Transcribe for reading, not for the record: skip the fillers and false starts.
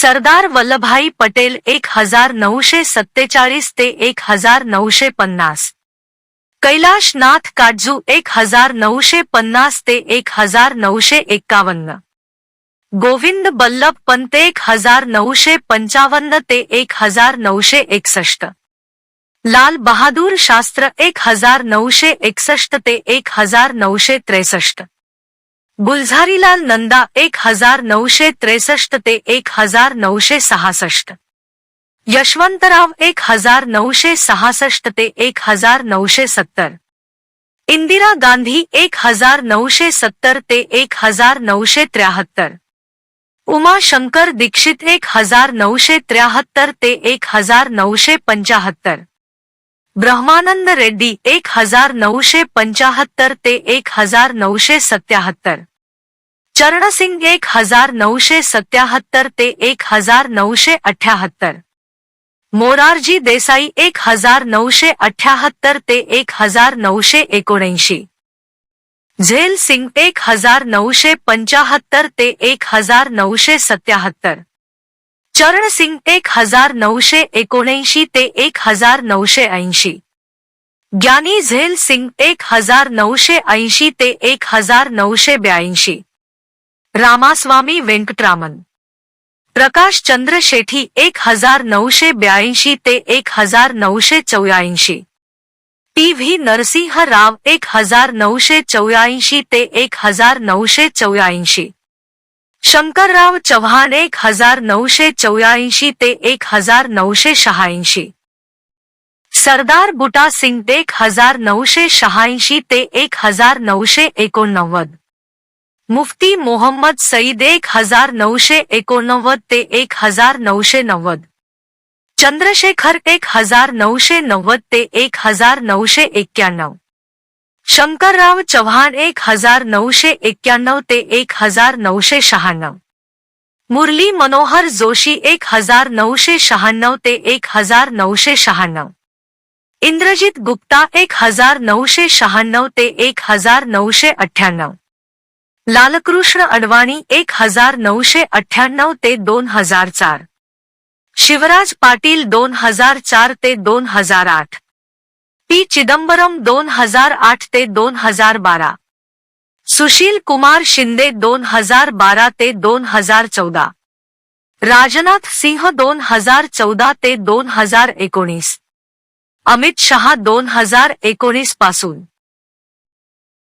सरदार वल्लभभाई पटेल 1947 ते 1950, कैलाश नाथ काटजू 1950 ते 1951, गोविंद बल्लभ पंत 1955 ते 1961, लाल बहादूर शास्त्र 1961 ते 1963, गुलझारीलाल नंदा 1963 ते 1966, यशवंतराव 1966 ते 1970, इंदिरा गांधी 1970 ते 1973, उमा शंकर दीक्षित 1973 ते 1975, ब्रह्मानंद रेड्डी 1975 ते 1977, चरणसिंग 1977 ते 1978, मोरारजी देसाई 1978 ते 1979, झेल सिंग 1975 ते 1977, चरण सिंग 1979 ते 1980, ज्ञानी झेल सिंग 1980 ते 1982, रामास्वामी वेंकटरामन, प्रकाश चंद्र शेठी 1982 ते 1984, टी.व्ही. नरसिंह राव 1984 ते 1984, शंकरराव चव्हाण 1984 ते 1986, सरदार बुटा सिंग 1986 ते 1989, मुफ्ती मोहम्मद सईद 1989 ते 1990, चंद्रशेखर 1990 ते 1991, शंकरराव चव्हाण 1991 ते 1996, मुरली मनोहर जोशी 1996 ते 1996, इंद्रजित गुप्ता 1996 ते 1998, लालकृष्ण अडवाणी 1998 ते 2004, शिवराज पाटील 2004 ते 2008, पी. चिदंबरम 2008 ते 2012, सुशील कुमार शिंदे 2012 ते 2014, राजनाथ सिंह 2014 ते 2019, अमित शहा 2019 पासून